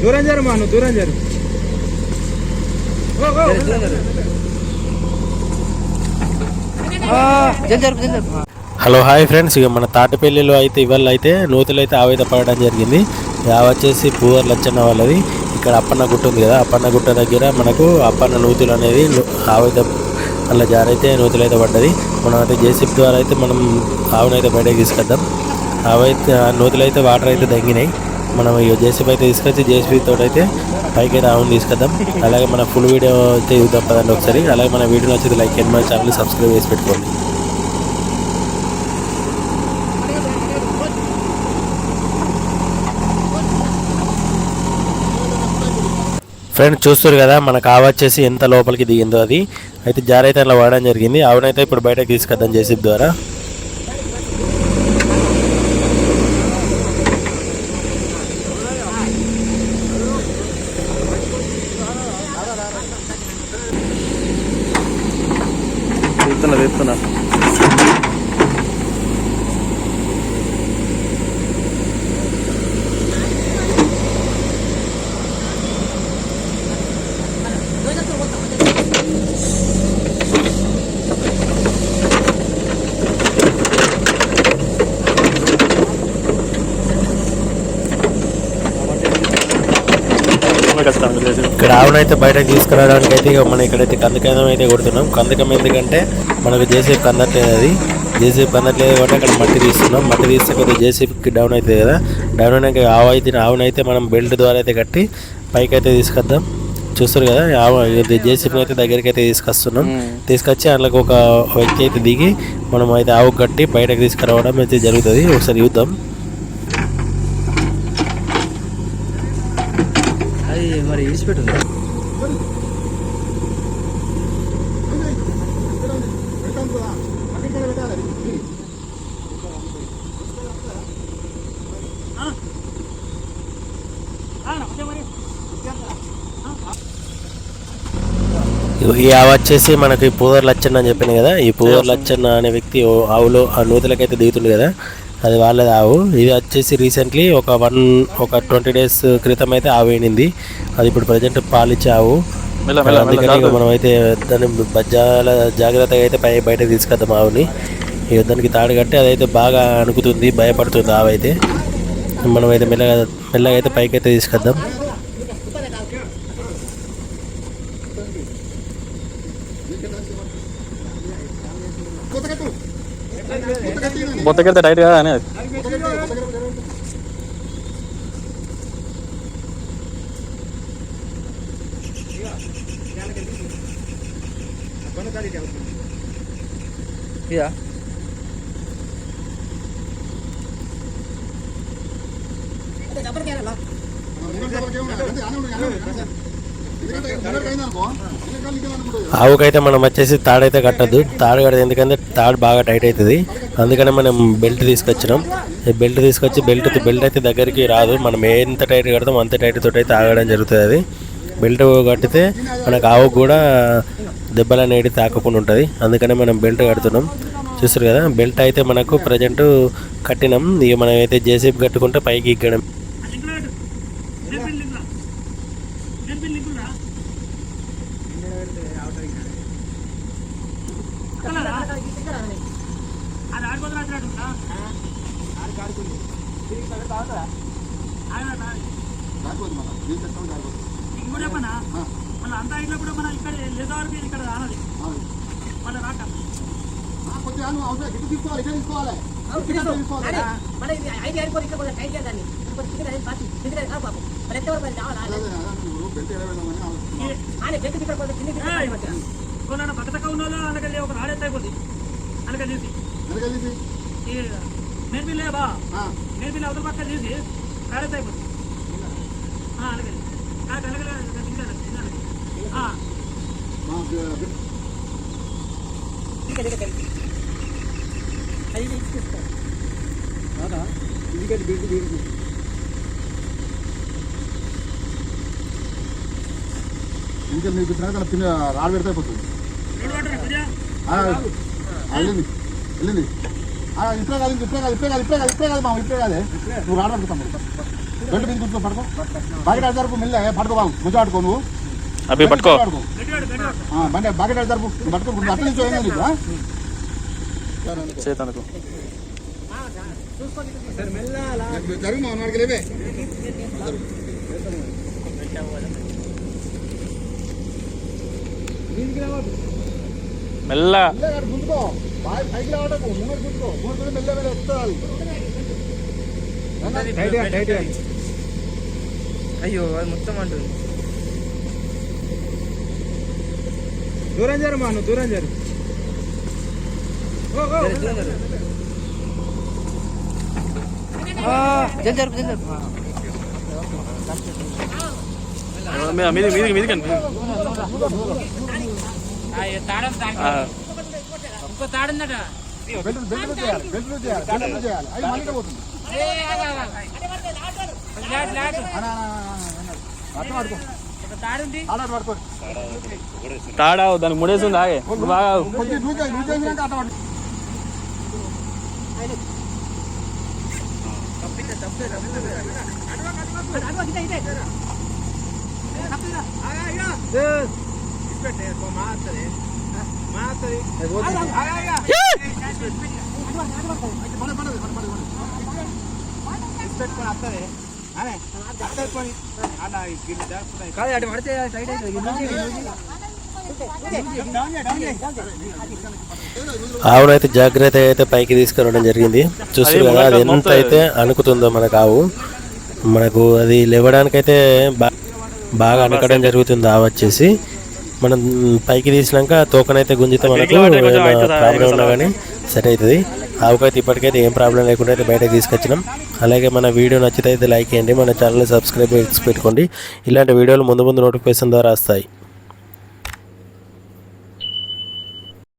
దూరం జరు మా నువ్వు దూరం జరు. హలో హాయ్ ఫ్రెండ్స్, ఇక మన తాటిపల్లిలో అయితే ఇవాళ అయితే నూతులు అయితే ఆవేద పడడం జరిగింది. వచ్చేసి పూవర్ లచ్చన్న వాళ్ళది. ఇక్కడ అప్పన్న గుట్ట ఉంది కదా, అప్పన్న గుట్ట దగ్గర మనకు అప్పన్న నూతులు అనేది ఆవేద అలా జారైతే నూతులు అయితే పడ్డది. మనం అయితే జేసీబీ ద్వారా అయితే మనం ఆవునైతే బయటకు తీసుకొద్దాం. అవైతే నూతులు అయితే వాటర్ అయితే తగ్గినాయి. మనం ఈ జేసీబీ అయితే తీసుకొచ్చి జేసీబీ తోటి అయితే పైకి అయితే ఆవును తీసుకొద్దాం. అలాగే మన ఫుల్ వీడియో అయితే చూద్దాం పదండి ఒకసారి. అలాగే మన వీడియో నచ్చితే లైక్ చేయండి, మన ఛానల్ సబ్స్క్రైబ్ చేసి పెట్టుకోండి. ఫ్రెండ్స్ చూస్తారు కదా, మనకు ఆవు వచ్చేసి ఎంత లోపలికి దిగిందో అది అయితే జారైతే అలా వాడడం జరిగింది. ఆవునైతే ఇప్పుడు బయటకు తీసుకొద్దాం జేసీబీ ద్వారా. చెప్తున్నా ఇక్కడ ఆవునైతే బయటకు తీసుకురావడానికి అయితే ఇక మనం ఇక్కడైతే కందకం అయితే కొడుతున్నాం. కందకం ఎందుకంటే మనకు జేసీబీ కందట్లేదు, అది జేసీబీ కందట్లేదు కాబట్టి అక్కడ మట్టి తీస్తున్నాం. మట్టి తీస్తే కొద్దిగా జేసీబీకి డౌన్ అవుతుంది కదా, డౌన్ అయినాక ఆవునైతే మనం బెల్ట్ ద్వారా అయితే కట్టి పైకి అయితే తీసుకొద్దాం. చూస్తారు కదా, జేసీబీ అయితే దగ్గరికి అయితే తీసుకొస్తున్నాం. తీసుకొచ్చి అందులోకి ఒక వ్యక్తి అయితే దిగి మనం అయితే ఆవు కట్టి బయటకు తీసుకురావడం అయితే జరుగుతుంది. ఒకసారి చూద్దాం. మరి విడిచిపెట్టుంది. ఈ ఆవు వచ్చేసి మనకి పూవర్ లచ్చన్న అని చెప్పాను కదా, ఈ పూవర్ లచ్చన్న అనే వ్యక్తి ఆవులో ఆ నూతులకైతే దిగుతుంది కదా, అది వాళ్ళది ఆవు. ఇది వచ్చేసి రీసెంట్లీ ఒక 20 days క్రితం అయితే ఆవు వేయింది. అది ఇప్పుడు ప్రజెంట్ పాలిచ్చే ఆవు. అందుకని మనం అయితే దాన్ని జాగ్రత్తగా అయితే బయటకు తీసుకొద్దాం ఆవుని. ఇక దానికి తాడు కట్టి అదైతే బాగా అనుకుతుంది, భయపడుతుంది ఆవు అయితే. మనం అయితే మెల్లగా అయితే పైకి అయితే తీసుకొద్దాం. బొత్తకెళ్తే టైట్ కదా అనేది. ఆవుకైతే మనం వచ్చేసి తాడైతే కట్టద్దు. తాడు కట్టదు ఎందుకంటే తాడు బాగా టైట్ అవుతుంది. అందుకని మనం బెల్ట్ తీసుకొచ్చినాం. బెల్ట్ తీసుకొచ్చి బెల్ట్ అయితే దగ్గరికి రాదు. మనం ఎంత టైట్ కడతాం అంత టైట్ తోటి అయితే ఆగడం జరుగుతుంది. అది బెల్ట్ కట్టితే మనకు ఆవుకు కూడా దెబ్బలు అనేది తాకకుండా ఉంటుంది. అందుకని మనం బెల్ట్ కడుతున్నాం. చూస్తారు కదా, బెల్ట్ అయితే మనకు ప్రజెంట్ కట్టినాం. ఇక మనం అయితే జేసీబీ కట్టుకుంటే పైకి ఎక్కడం. అంతా అయినప్పుడు మన ఇక్కడ లేదారు ఇక్కడ రానది మళ్ళీ రాక తీసుకోవాలి. బతక ఉన్న అలాగే ఒక రాడెత్త అయిపోతుంది. అలాగే తీసి నేర్పిల్లే బా నేర్పిల్ల అవతల పక్క తీసి రాడెత్త అయిపోతుంది. అలాగే ఇంకా మీకు తిన్న రాడు పెడితే అయిపోతుంది. వెళ్ళింది ఇప్పుడే కాదు మా ఇప్పుడే కాదు నువ్వు రాడు పెడతాము. బెల్ట్ మీద కూర్చో పడుకో బాకెట్ అడిచారు మెల్ల పడుకో బాబు ముచ్చ ఆడుకో నువ్వు అవి పట్టుకో బండి బాకెట్ అడిచారు పట్టుకో అట్లా నుంచి ఏం లేదు చేతనుకో జరిగి మా వాడికి లేవే మెల్ల ముందుకో పైకి రావటకు ముందు కూర్చో ముందు మెల్ల మెల్ల ఎత్తాలి అయ్యో అది మొత్తం అంటుంది దూరం జరు మా నువ్వు దూరం జరు జల్ జరుపు మీదికి ఇంకో తాడుందట బెల్ట్ చేయాలి అది మళ్ళీ పోతుంది తాడుంది పడుకో తాడా దానికి ముడేసింది ఆగే బాగా కొంచెం లూజ్ చేసినాక అట్లా పడుకో కాదు అటు పడితే టైట్ ఆవునైతే జాగ్రత్త అయితే పైకి తీసుకురావడం జరిగింది. చూస్తారు కదా అది ఎంత అయితే అనుకుతుందో మనకు ఆవు. మనకు అది లేవడానికైతే బాగా అనకడం జరుగుతుంది. ఆవు వచ్చేసి మనం పైకి తీసినాక తోకనైతే గుంజితే మనకు ప్రాబ్లం ఉన్నా కానీ సెట్ అవుతుంది. ఆవుకైతే ఇప్పటికైతే ఏం ప్రాబ్లం లేకుండా అయితే బయటకు తీసుకొచ్చినాం. అలాగే మన వీడియో నచ్చితే అయితే లైక్ చేయండి, మన ఛానల్ని సబ్స్క్రైబ్ చేసి పెట్టుకోండి. ఇలాంటి వీడియోలు ముందు నోటిఫికేషన్ ద్వారా వస్తాయి.